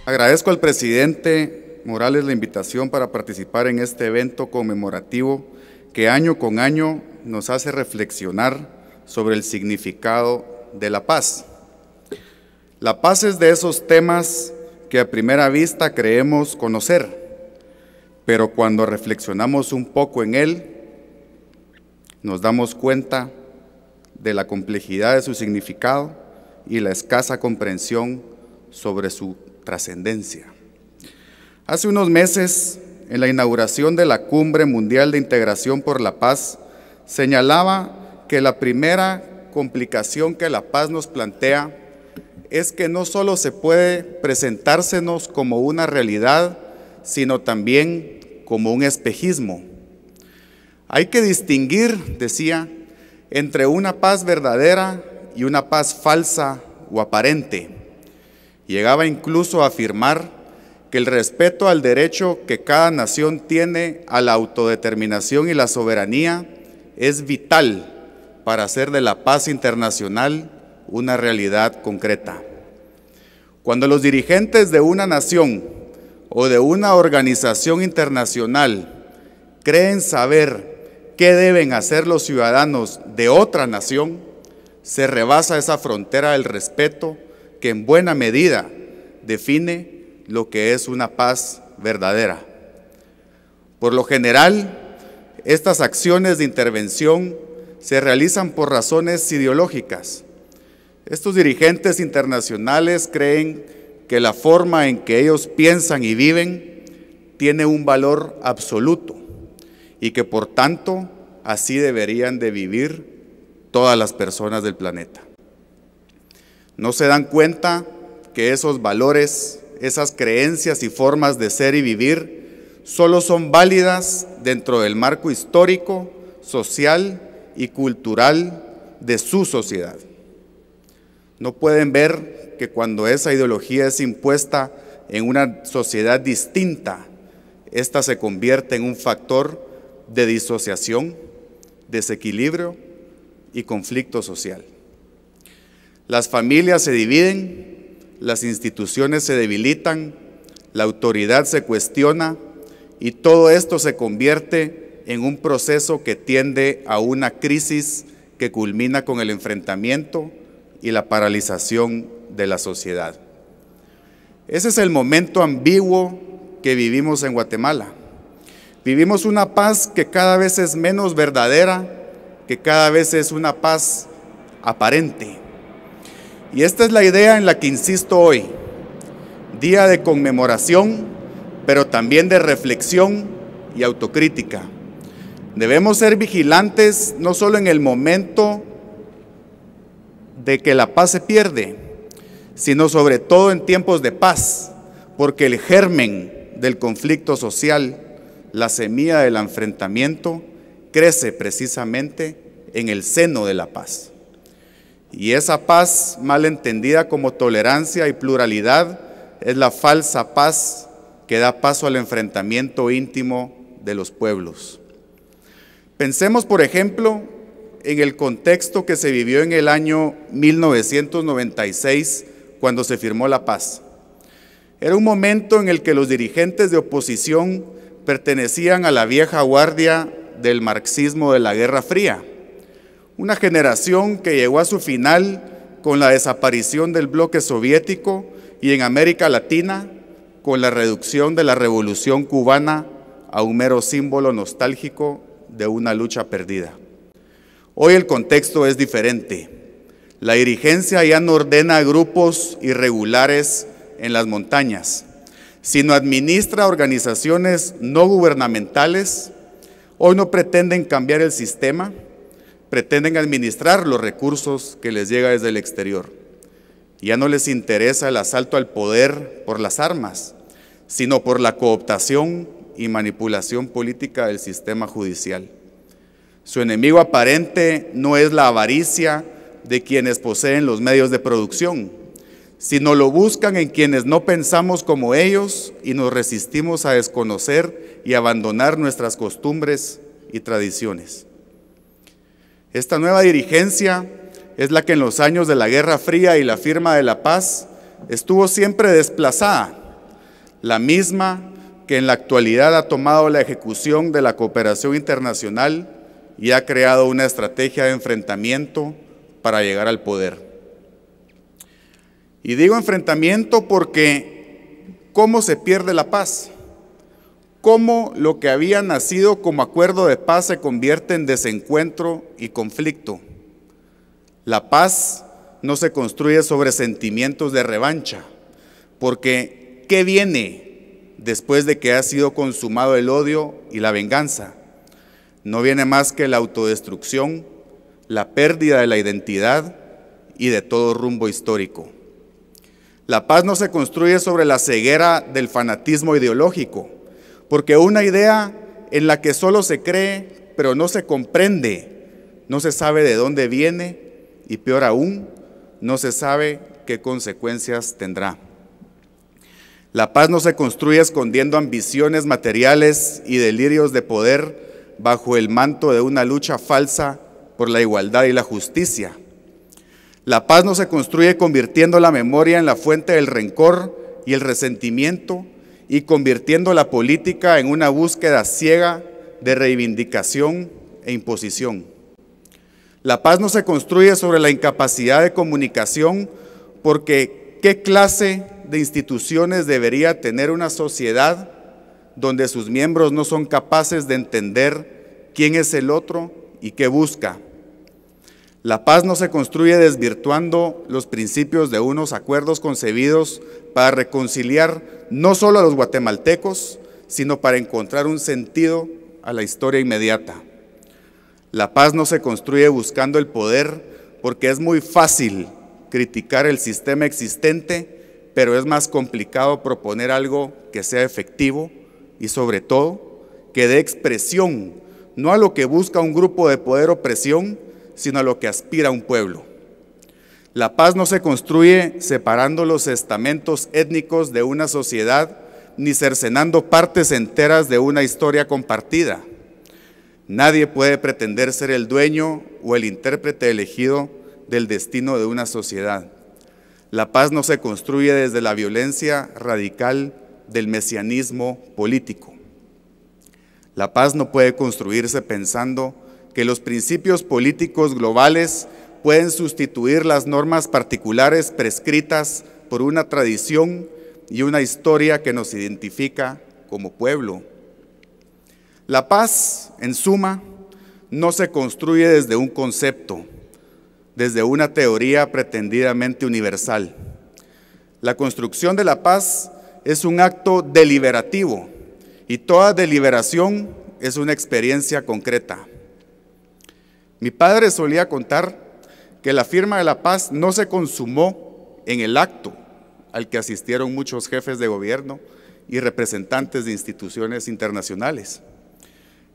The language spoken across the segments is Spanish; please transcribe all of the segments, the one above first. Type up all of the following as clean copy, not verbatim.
Agradezco al presidente Morales la invitación para participar en este evento conmemorativo que año con año nos hace reflexionar sobre el significado de la paz. La paz es de esos temas que a primera vista creemos conocer, pero cuando reflexionamos un poco en él, nos damos cuenta de la complejidad de su significado y la escasa comprensión sobre su trascendencia. Hace unos meses, en la inauguración de la Cumbre Mundial de Integración por la Paz, señalaba que la primera complicación que la paz nos plantea es que no solo se puede presentársenos como una realidad, sino también como un espejismo. Hay que distinguir, decía, entre una paz verdadera y una paz falsa o aparente. Llegaba incluso a afirmar que el respeto al derecho que cada nación tiene a la autodeterminación y la soberanía es vital para hacer de la paz internacional una realidad concreta. Cuando los dirigentes de una nación o de una organización internacional creen saber qué deben hacer los ciudadanos de otra nación, se rebasa esa frontera del respeto que en buena medida define lo que es una paz verdadera. Por lo general, estas acciones de intervención se realizan por razones ideológicas. Estos dirigentes internacionales creen que la forma en que ellos piensan y viven tiene un valor absoluto y que por tanto así deberían de vivir todas las personas del planeta. No se dan cuenta que esos valores, esas creencias y formas de ser y vivir solo son válidas dentro del marco histórico, social y cultural de su sociedad. No pueden ver que cuando esa ideología es impuesta en una sociedad distinta, esta se convierte en un factor de disociación, desequilibrio y conflicto social. Las familias se dividen, las instituciones se debilitan, la autoridad se cuestiona y todo esto se convierte en un proceso que tiende a una crisis que culmina con el enfrentamiento y la paralización de la sociedad. Ese es el momento ambiguo que vivimos en Guatemala. Vivimos una paz que cada vez es menos verdadera, que cada vez es una paz aparente. Y esta es la idea en la que insisto hoy, día de conmemoración, pero también de reflexión y autocrítica. Debemos ser vigilantes no solo en el momento de que la paz se pierde, sino sobre todo en tiempos de paz, porque el germen del conflicto social, la semilla del enfrentamiento, crece precisamente en el seno de la paz. Y esa paz, mal entendida como tolerancia y pluralidad, es la falsa paz que da paso al enfrentamiento íntimo de los pueblos. Pensemos, por ejemplo, en el contexto que se vivió en el año 1996, cuando se firmó la paz. Era un momento en el que los dirigentes de oposición pertenecían a la vieja guardia del marxismo de la Guerra Fría, una generación que llegó a su final con la desaparición del bloque soviético y en América Latina con la reducción de la Revolución Cubana a un mero símbolo nostálgico de una lucha perdida. Hoy el contexto es diferente. La dirigencia ya no ordena grupos irregulares en las montañas, sino administra organizaciones no gubernamentales. Hoy no pretenden cambiar el sistema, pretenden administrar los recursos que les llega desde el exterior. Ya no les interesa el asalto al poder por las armas, sino por la cooptación y manipulación política del sistema judicial. Su enemigo aparente no es la avaricia de quienes poseen los medios de producción, sino lo buscan en quienes no pensamos como ellos y nos resistimos a desconocer y abandonar nuestras costumbres y tradiciones. Esta nueva dirigencia es la que en los años de la Guerra Fría y la firma de la paz estuvo siempre desplazada la misma que en la actualidad ha tomado la ejecución de la cooperación internacional y ha creado una estrategia de enfrentamiento para llegar al poder. Y digo enfrentamiento porque ¿cómo se pierde la paz? ¿Cómo lo que había nacido como acuerdo de paz se convierte en desencuentro y conflicto? La paz no se construye sobre sentimientos de revancha, porque ¿qué viene después de que ha sido consumado el odio y la venganza? No viene más que la autodestrucción, la pérdida de la identidad y de todo rumbo histórico. La paz no se construye sobre la ceguera del fanatismo ideológico, porque una idea en la que solo se cree, pero no se comprende, no se sabe de dónde viene y peor aún, no se sabe qué consecuencias tendrá. La paz no se construye escondiendo ambiciones materiales y delirios de poder bajo el manto de una lucha falsa por la igualdad y la justicia. La paz no se construye convirtiendo la memoria en la fuente del rencor y el resentimiento y convirtiendo la política en una búsqueda ciega de reivindicación e imposición. La paz no se construye sobre la incapacidad de comunicación, porque ¿qué clase de instituciones debería tener una sociedad donde sus miembros no son capaces de entender quién es el otro y qué busca? La paz no se construye desvirtuando los principios de unos acuerdos concebidos para reconciliar no solo a los guatemaltecos, sino para encontrar un sentido a la historia inmediata. La paz no se construye buscando el poder, porque es muy fácil criticar el sistema existente, pero es más complicado proponer algo que sea efectivo y sobre todo que dé expresión, no a lo que busca un grupo de poder o presión, sino a lo que aspira un pueblo. La paz no se construye separando los estamentos étnicos de una sociedad, ni cercenando partes enteras de una historia compartida. Nadie puede pretender ser el dueño o el intérprete elegido del destino de una sociedad. La paz no se construye desde la violencia radical del mesianismo político. La paz no puede construirse pensando que los principios políticos globales pueden sustituir las normas particulares prescritas por una tradición y una historia que nos identifica como pueblo. La paz, en suma, no se construye desde un concepto, desde una teoría pretendidamente universal. La construcción de la paz es un acto deliberativo y toda deliberación es una experiencia concreta. Mi padre solía contar que la firma de la paz no se consumó en el acto al que asistieron muchos jefes de gobierno y representantes de instituciones internacionales.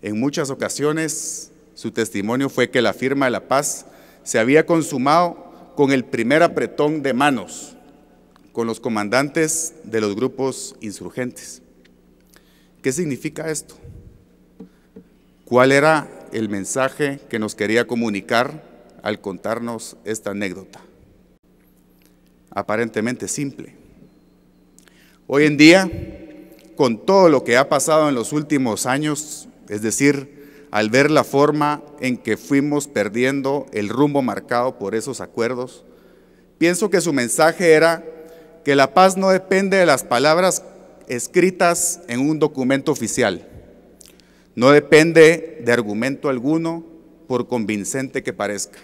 En muchas ocasiones, su testimonio fue que la firma de la paz se había consumado con el primer apretón de manos con los comandantes de los grupos insurgentes. ¿Qué significa esto? ¿Cuál era el mensaje que nos quería comunicar al contarnos esta anécdota? Aparentemente simple. Hoy en día, con todo lo que ha pasado en los últimos años, es decir, al ver la forma en que fuimos perdiendo el rumbo marcado por esos acuerdos, pienso que su mensaje era que la paz no depende de las palabras escritas en un documento oficial, no depende de argumento alguno, por convincente que parezca.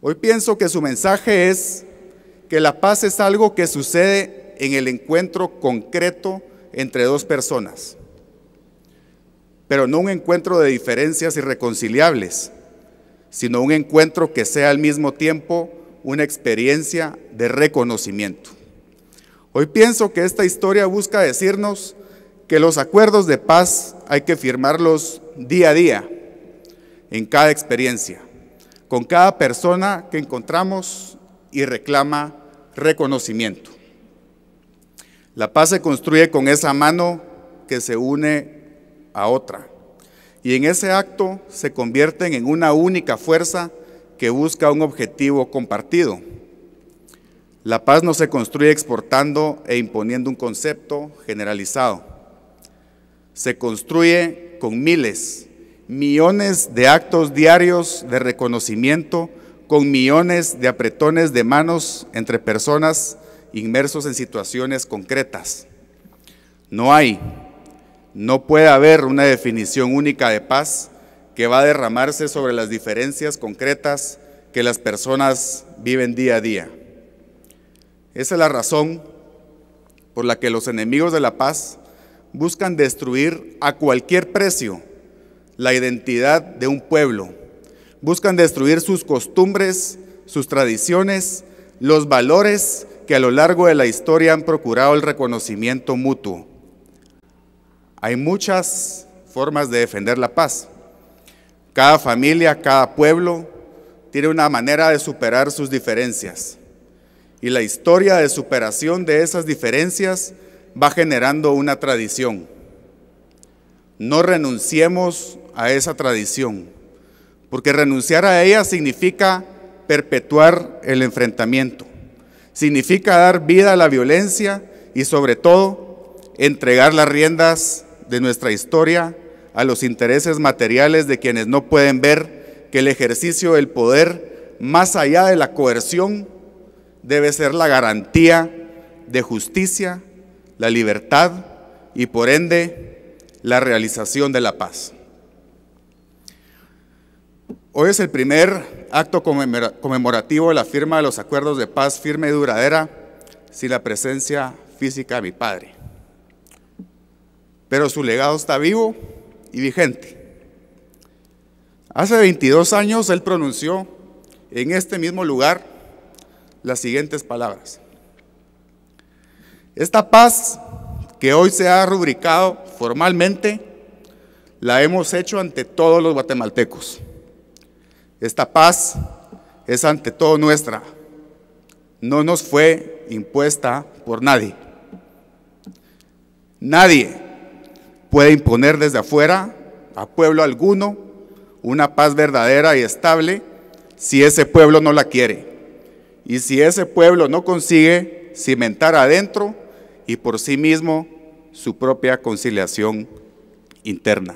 Hoy pienso que su mensaje es que la paz es algo que sucede en el encuentro concreto entre dos personas, pero no un encuentro de diferencias irreconciliables, sino un encuentro que sea al mismo tiempo una experiencia de reconocimiento. Hoy pienso que esta historia busca decirnos que los acuerdos de paz hay que firmarlos día a día, en cada experiencia, con cada persona que encontramos y reclama reconocimiento. La paz se construye con esa mano que se une a otra, y en ese acto se convierten en una única fuerza que busca un objetivo compartido. La paz no se construye exportando e imponiendo un concepto generalizado. Se construye con miles, millones de actos diarios de reconocimiento, con millones de apretones de manos entre personas inmersos en situaciones concretas. No puede haber una definición única de paz que va a derramarse sobre las diferencias concretas que las personas viven día a día. Esa es la razón por la que los enemigos de la paz buscan destruir a cualquier precio la identidad de un pueblo. Buscan destruir sus costumbres, sus tradiciones, los valores que a lo largo de la historia han procurado el reconocimiento mutuo. Hay muchas formas de defender la paz. Cada familia, cada pueblo tiene una manera de superar sus diferencias. Y la historia de superación de esas diferencias va generando una tradición. No renunciemos a esa tradición, porque renunciar a ella significa perpetuar el enfrentamiento, significa dar vida a la violencia y sobre todo entregar las riendas de nuestra historia a los intereses materiales de quienes no pueden ver que el ejercicio del poder, más allá de la coerción, debe ser la garantía de justicia, la libertad y por ende la realización de la paz. Hoy es el primer acto conmemorativo de la firma de los acuerdos de paz firme y duradera sin la presencia física de mi padre. Pero su legado está vivo y vigente. Hace 22 años él pronunció en este mismo lugar las siguientes palabras: esta paz que hoy se ha rubricado formalmente, la hemos hecho ante todos los guatemaltecos. Esta paz es ante todo nuestra, no nos fue impuesta por nadie. Nadie puede imponer desde afuera a pueblo alguno una paz verdadera y estable si ese pueblo no la quiere. Y si ese pueblo no consigue cimentar adentro y por sí mismo su propia conciliación interna.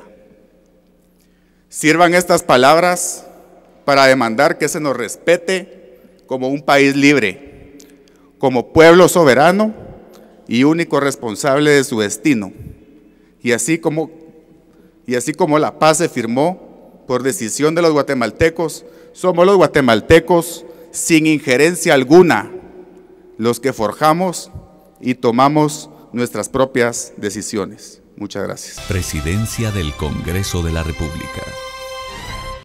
Sirvan estas palabras para demandar que se nos respete como un país libre, como pueblo soberano y único responsable de su destino. Y así como la paz se firmó por decisión de los guatemaltecos, somos los guatemaltecos sin injerencia alguna los que forjamos y tomamos nuestras propias decisiones. Muchas gracias. Presidencia del Congreso de la República.